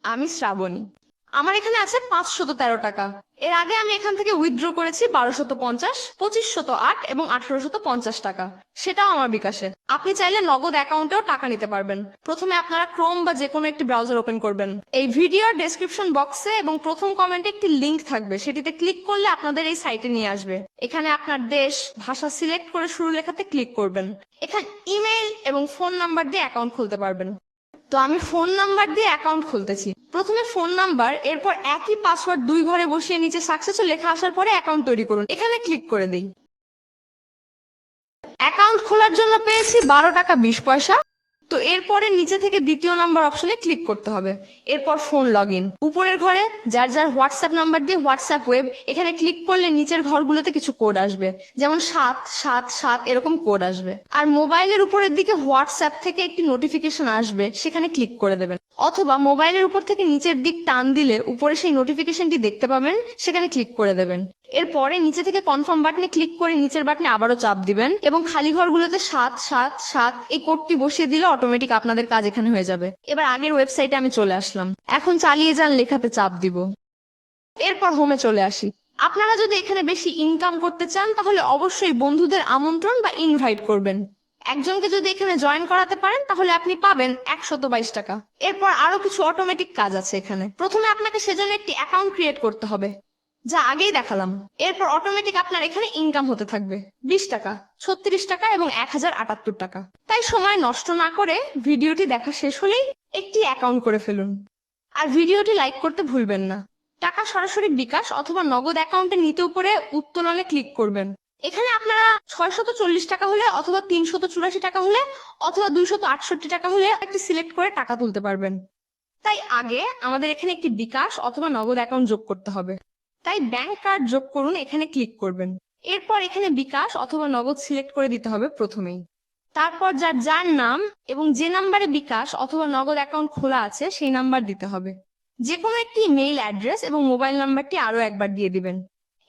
আমি শ্রাবণী। আমার এখানে আছে 513 টাকা। এর আগে আমি এখান থেকে উইথড্র করেছি 1250, 2508 এবং 1850 টাকা। সেটাও আমার বিকাশে। আপনি চাইলে নগদ অ্যাকাউন্টেও টাকা নিতে পারবেন। প্রথমে আপনারা ক্রোম বা যে কোনো একটি ব্রাউজার ওপেন করবেন। এই ভিডিওর ডেসক্রিপশন বক্সে এবং প্রথম কমেন্টে একটি লিংক থাকবে, সেটিতে ক্লিক করলে আপনাদের এই সাইটে নিয়ে আসবে। এখানে আপনার দেশ, ভাষা সিলেক্ট করে শুরু লেখাতে ক্লিক করবেন। এখানে ইমেইল এবং ফোন নাম্বার দিয়ে অ্যাকাউন্ট খুলতে পারবেন। তো আমি ফোন নাম্বার দিয়ে অ্যাকাউন্ট খুলতেছি। প্রথমে ফোন নাম্বার, এরপর একই পাসওয়ার্ড 2 ঘরে বসিয়ে নিচে সাকসেসফুল লেখা আসার পরে অ্যাকাউন্ট তৈরি করুন, এখানে ক্লিক করে দিই। অ্যাকাউন্ট খোলার জন্য পেয়েছি 12 টাকা 20 পয়সা। তো এরপরে নিচে থেকে দ্বিতীয় নাম্বার অপশনে ক্লিক করতে হবে। এরপর ফোন লগ ইন, উপরের ঘরে যার যার হোয়াটসঅ্যাপ নাম্বার দিয়ে হোয়াটসঅ্যাপ ওয়েব, এখানে ক্লিক করলে নিচের ঘরগুলোতে কিছু কোড আসবে, যেমন 777 এরকম কোড আসবে। আর মোবাইলের উপরের দিকে হোয়াটসঅ্যাপ থেকে একটি নোটিফিকেশন আসবে, সেখানে ক্লিক করে দেবেন। অথবা মোবাইলের উপর থেকে নিচের দিক টান দিলে উপরে সেই নোটিফিকেশনটি দেখতে পাবেন, সেখানে ক্লিক করে দেবেন। এরপরে নিচে থেকে কনফার্ম বাটনে ক্লিক করে নিচের বাটনে আবারও চাপ দিবেন এবং খালি ঘরগুলোতে 777 এই কোডটি বসিয়ে দিলে অটোমেটিক আপনাদের কাজ এখানে হয়ে যাবে। এবার আগের ওয়েবসাইটে আমি চলে আসলাম। এখন চালিয়ে যান লেখাতে চাপ দিব। এরপর হোমে চলে আসি। আপনারা যদি এখানে বেশি ইনকাম করতে চান তাহলে অবশ্যই বন্ধুদের আমন্ত্রণ বা ইনভাইট করবেন। একজনকে যদি এখানে জয়েন করাতে পারেন তাহলে আপনি পাবেন 122 টাকা। এরপর আরো কিছু অটোমেটিক কাজ আছে এখানে। প্রথমে আপনাকে সেজন্য একটি অ্যাকাউন্ট ক্রিয়েট করতে হবে, যা আগেই দেখালাম। এরপর অটোমেটিক আপনার এখানে ইনকাম হতে থাকবে 20 টাকা, 36 টাকা এবং 1078 টাকা। তাই সময় নষ্ট না করে ভিডিওটি দেখা শেষ হলেই একটি অ্যাকাউন্ট করে ফেলুন। আর ভিডিওটি লাইক করতে ভুলবেন না। টাকা সরাসরি বিকাশ অথবা নগদ অ্যাকাউন্টে নিতে উপরে উত্তোলনে ক্লিক করবেন। এখানে আপনারা 640 টাকা হলে অথবা 384 টাকা হলে অথবা 268 টাকা হলে একটি সিলেক্ট করে টাকা তুলতে পারবেন। তাই আগে আমাদের এখানে একটি বিকাশ অথবা নগদ অ্যাকাউন্ট যোগ করতে হবে। তাই ব্যাংক কার্ড যোগ করুন, এখানে ক্লিক করবেন। এরপর এখানে বিকাশ অথবা নগদ সিলেক্ট করে দিতে হবে প্রথমেই। তারপর যার যার নাম এবং যে নাম্বারে বিকাশ অথবা নগদ অ্যাকাউন্ট খোলা আছে সেই নাম্বার দিতে হবে। যে কোনো একটি মেইল অ্যাড্রেস এবং মোবাইল নাম্বারটি আরো একবার দিয়ে দিবেন।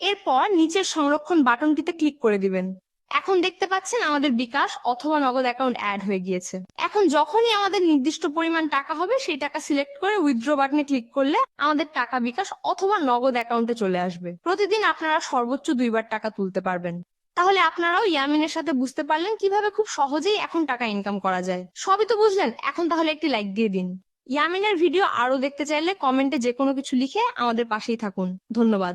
এরপর নিচের সংরক্ষণ বাটনটিতে ক্লিক করে দিবেন। এখন দেখতে পাচ্ছেন আমাদের বিকাশ অথবা নগদ অ্যাকাউন্ট অ্যাড হয়ে গিয়েছে। এখন যখনই আমাদের নির্দিষ্ট পরিমাণ টাকা হবে সেই টাকা সিলেক্ট করে উইথড্র বাটনে ক্লিক করলে আমাদের টাকা বিকাশ অথবা নগদ অ্যাকাউন্টে চলে আসবে। প্রতিদিন আপনারা সর্বোচ্চ 2বার টাকা তুলতে পারবেন। তাহলে আপনারাও ইয়ামিনের সাথে বুঝতে পারলেন কিভাবে খুব সহজেই এখন টাকা ইনকাম করা যায়। সবই তো বুঝলেন, এখন তাহলে একটি লাইক দিয়ে দিন। ইয়ামিনের ভিডিও আরো দেখতে চাইলে কমেন্টে যে কোনো কিছু লিখে আমাদের পাশেই থাকুন। ধন্যবাদ।